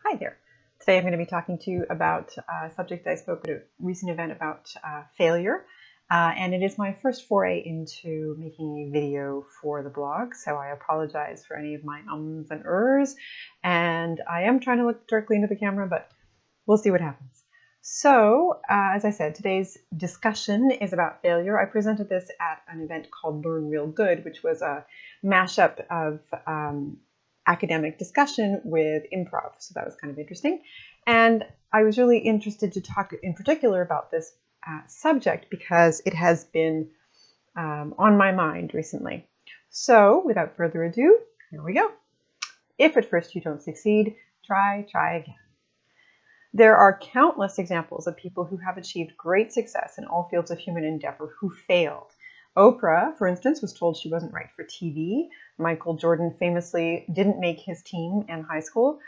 Hi there. Today I'm going to be talking to you about a subject I spoke at a recent event about failure. And it is my first foray into making a video for the blog, so I apologize for any of my ums and ers. And I am trying to look directly into the camera, but we'll see what happens. So, as I said, today's discussion is about failure. I presented this at an event called Learn Real Good, which was a mashup of academic discussion with improv. So that was kind of interesting. And I was really interested to talk in particular about this subject because it has been on my mind recently. So without further ado, here we go. If at first you don't succeed, try again. There are countless examples of people who have achieved great success in all fields of human endeavor who failed. Oprah, for instance, was told she wasn't right for TV. Michael Jordan famously didn't make his team in high school.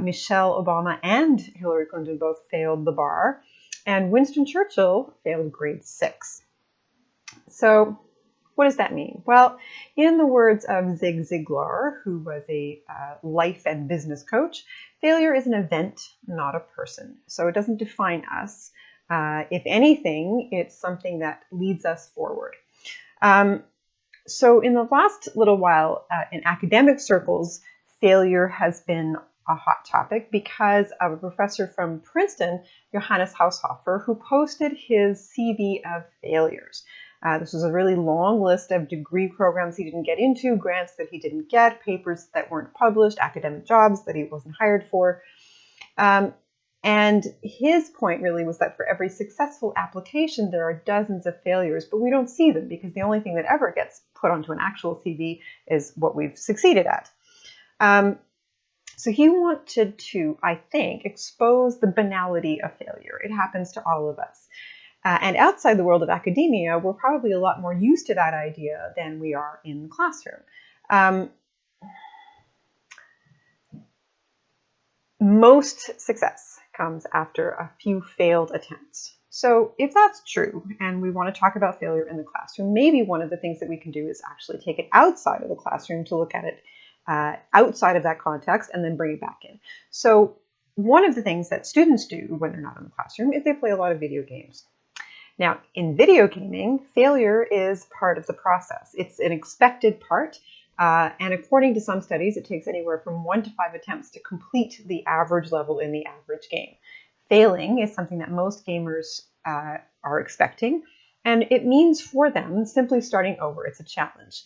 Michelle Obama and Hillary Clinton both failed the bar. And Winston Churchill failed grade 6. So what does that mean? Well, in the words of Zig Ziglar, who was a life and business coach, failure is an event, not a person. So it doesn't define us. If anything, it's something that leads us forward. So in the last little while, in academic circles, failure has been a hot topic because of a professor from Princeton, Johannes Haushofer, who posted his CV of failures. This was a really long list of degree programs he didn't get into, grants that he didn't get, papers that weren't published, academic jobs that he wasn't hired for. And his point really was that for every successful application, there are dozens of failures, but we don't see them because the only thing that ever gets put onto an actual CV is what we've succeeded at. So he wanted to, I think, expose the banality of failure. It happens to all of us. And outside the world of academia, we're probably a lot more used to that idea than we are in the classroom. Most success comes after a few failed attempts. So if that's true, and we want to talk about failure in the classroom, maybe one of the things that we can do is actually take it outside of the classroom to look at it outside of that context and then bring it back in. So one of the things that students do when they're not in the classroom is they play a lot of video games. Now, in video gaming, failure is part of the process. It's an expected part. And according to some studies, it takes anywhere from 1 to 5 attempts to complete the average level in the average game. Failing is something that most gamers are expecting, and it means for them simply starting over. It's a challenge.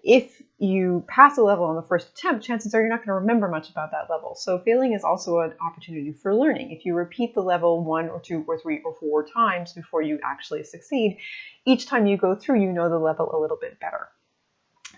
If you pass a level on the first attempt, chances are you're not going to remember much about that level. So failing is also an opportunity for learning. If you repeat the level 1 or 2 or 3 or 4 times before you actually succeed, each time you go through, you know the level a little bit better.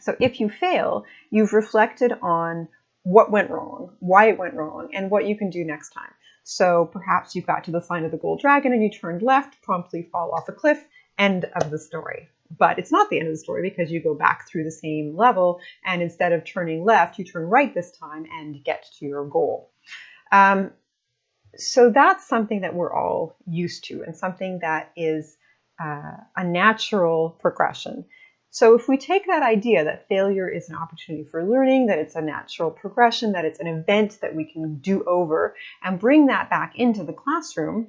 So if you fail, you've reflected on what went wrong, why it went wrong, and what you can do next time. So perhaps you got to the sign of the gold dragon and you turned left, promptly fall off a cliff, end of the story. But it's not the end of the story because you go back through the same level, and instead of turning left, you turn right this time and get to your goal. So that's something that we're all used to and something that is a natural progression. So if we take that idea that failure is an opportunity for learning, that it's a natural progression, that it's an event that we can do over, and bring that back into the classroom,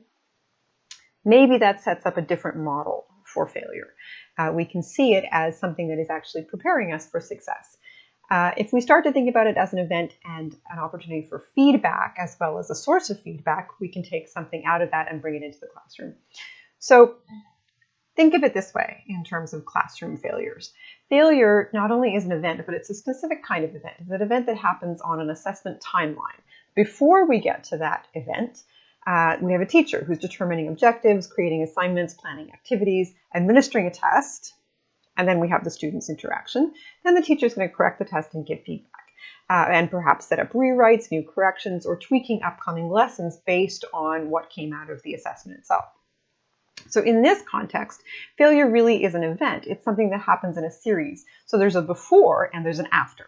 maybe that sets up a different model for failure. We can see it as something that is actually preparing us for success. If we start to think about it as an event and an opportunity for feedback, as well as a source of feedback, we can take something out of that and bring it into the classroom. So think of it this way in terms of classroom failures. Failure not only is an event, but it's a specific kind of event. It's an event that happens on an assessment timeline. Before we get to that event, we have a teacher who's determining objectives, creating assignments, planning activities, administering a test, and then we have the students' interaction. Then the teacher is going to correct the test and give feedback, and perhaps set up rewrites, new corrections, or tweaking upcoming lessons based on what came out of the assessment itself. So in this context, failure really is an event. It's something that happens in a series. So there's a before and there's an after.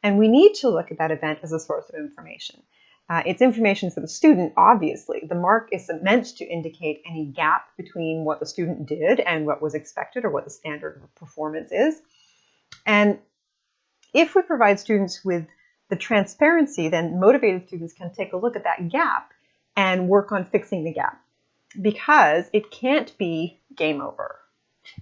And we need to look at that event as a source of information. It's information for the student, obviously. The mark is meant to indicate any gap between what the student did and what was expected or what the standard of performance is. And if we provide students with The transparency then motivated students can take a look at that gap and work on fixing the gap, because it can't be game over.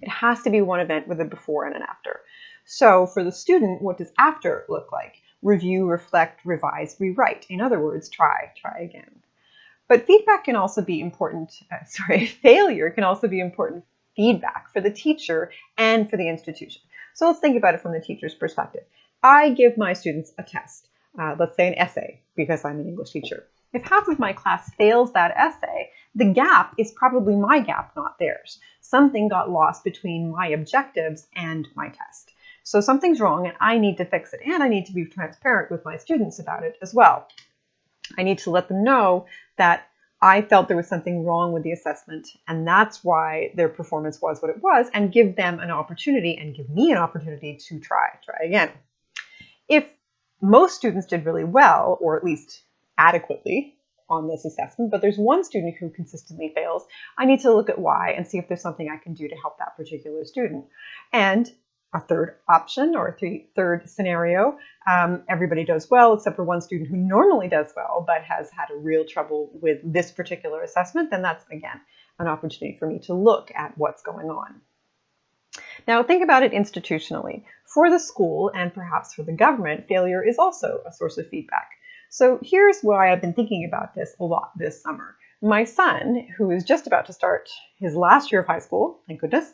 It has to be one event with a before and an after. So for the student, what does after look like? Review, reflect, revise, rewrite. In other words, try again. But feedback can also be important, failure can also be important feedback for the teacher and for the institution. So let's think about it from the teacher's perspective. I give my students a test, let's say an essay, because I'm an English teacher. If half of my class fails that essay, the gap is probably my gap, not theirs. Something got lost between my objectives and my test. So something's wrong and I need to fix it, and I need to be transparent with my students about it as well. I need to let them know that I felt there was something wrong with the assessment, and that's why their performance was what it was, and give them an opportunity and give me an opportunity to try again. If most students did really well, or at least adequately on this assessment, but there's one student who consistently fails, I need to look at why and see if there's something I can do to help that particular student. And a third option, or a third scenario, everybody does well except for one student who normally does well but has had a real trouble with this particular assessment, then that's, again, an opportunity for me to look at what's going on. Now think about it institutionally. For the school and perhaps for the government, failure is also a source of feedback. So here's why I've been thinking about this a lot this summer. My son, who is just about to start his last year of high school, thank goodness,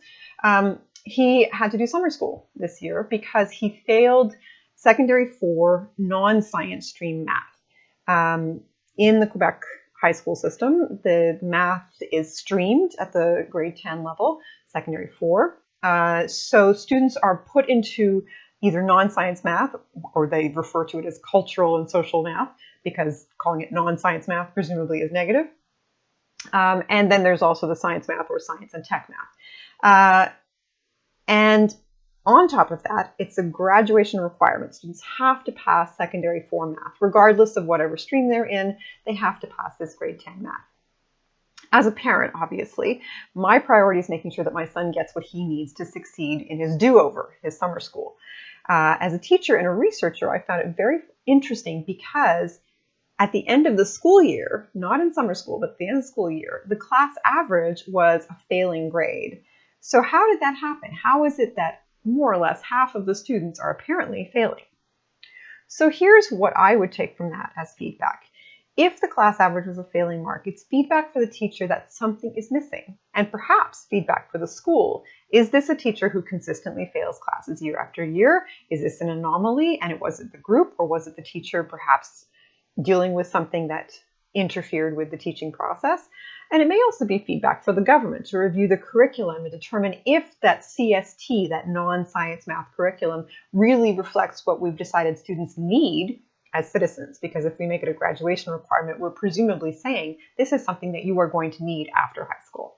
he had to do summer school this year because he failed secondary 4 non-science stream math. In the Quebec high school system, the math is streamed at the grade 10 level, secondary 4. So students are put into either non-science math, or they refer to it as cultural and social math, because calling it non-science math presumably is negative. And then there's also the science math, or science and tech math. And on top of that, it's a graduation requirement. Students have to pass secondary 4 math. Regardless of whatever stream they're in, they have to pass this grade 10 math. As a parent, obviously, my priority is making sure that my son gets what he needs to succeed in his do-over, his summer school. As a teacher and a researcher, I found it very interesting because at the end of the school year, not in summer school, but at the end of the school year, the class average was a failing grade. So how did that happen? How is it that more or less half of the students are apparently failing? So here's what I would take from that as feedback. If the class average was a failing mark, it's feedback for the teacher that something is missing, and perhaps feedback for the school. Is this a teacher who consistently fails classes year after year? Is this an anomaly, and was it the group, or was it the teacher perhaps dealing with something that interfered with the teaching process? And it may also be feedback for the government to review the curriculum and determine if that CST, that non-science math curriculum, really reflects what we've decided students need as citizens. Because if we make it a graduation requirement, we're presumably saying this is something that you are going to need after high school.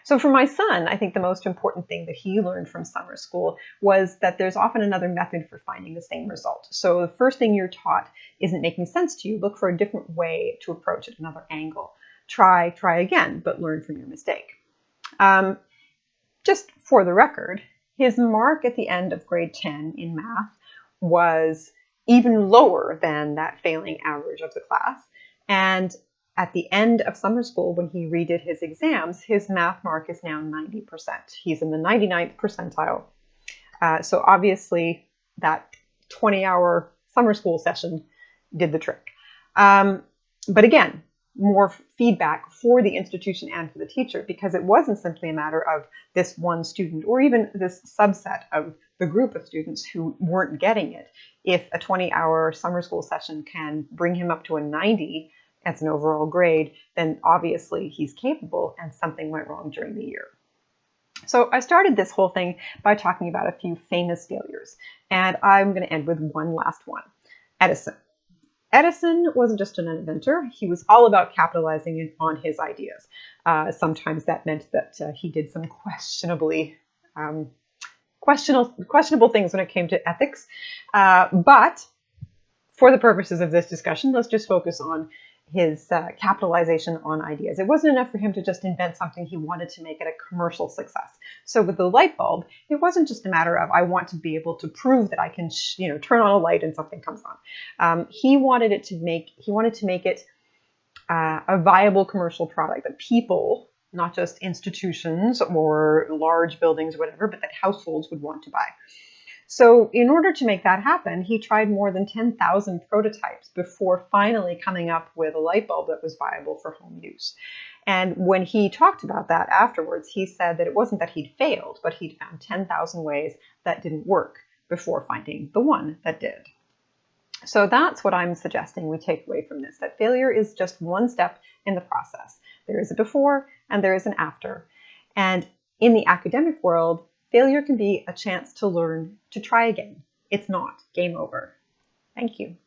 So for my son, I think the most important thing that he learned from summer school was that there's often another method for finding the same result. So the first thing you're taught isn't making sense to you. Look for a different way to approach it, another angle. Try again, but learn from your mistake. Just for the record, his mark at the end of grade 10 in math was even lower than that failing average of the class. And at the end of summer school, when he redid his exams, his math mark is now 90%. He's in the 99th percentile. So obviously that 20-hour summer school session did the trick. But again, more feedback for the institution and for the teacher, because it wasn't simply a matter of this one student or even this subset of the group of students who weren't getting it. If a 20-hour summer school session can bring him up to a 90 as an overall grade, then obviously he's capable and something went wrong during the year. So I started this whole thing by talking about a few famous failures, and I'm going to end with one last one. Edison. Edison wasn't just an inventor. He was all about capitalizing on his ideas. Sometimes that meant that he did some questionable things when it came to ethics. But for the purposes of this discussion, let's just focus on capitalization on ideas. It wasn't enough for him to just invent something. He wanted to make it a commercial success. So with the light bulb, it wasn't just a matter of I want to be able to prove that I can turn on a light and something comes on. He wanted to make it a viable commercial product that people, not just institutions or large buildings or whatever, but that households would want to buy. So in order to make that happen, he tried more than 10,000 prototypes before finally coming up with a light bulb that was viable for home use. And when he talked about that afterwards, he said that it wasn't that he'd failed, but he'd found 10,000 ways that didn't work before finding the one that did. So that's what I'm suggesting we take away from this, that failure is just one step in the process. There is a before and there is an after. And in the academic world, failure can be a chance to learn to try again. It's not game over. Thank you.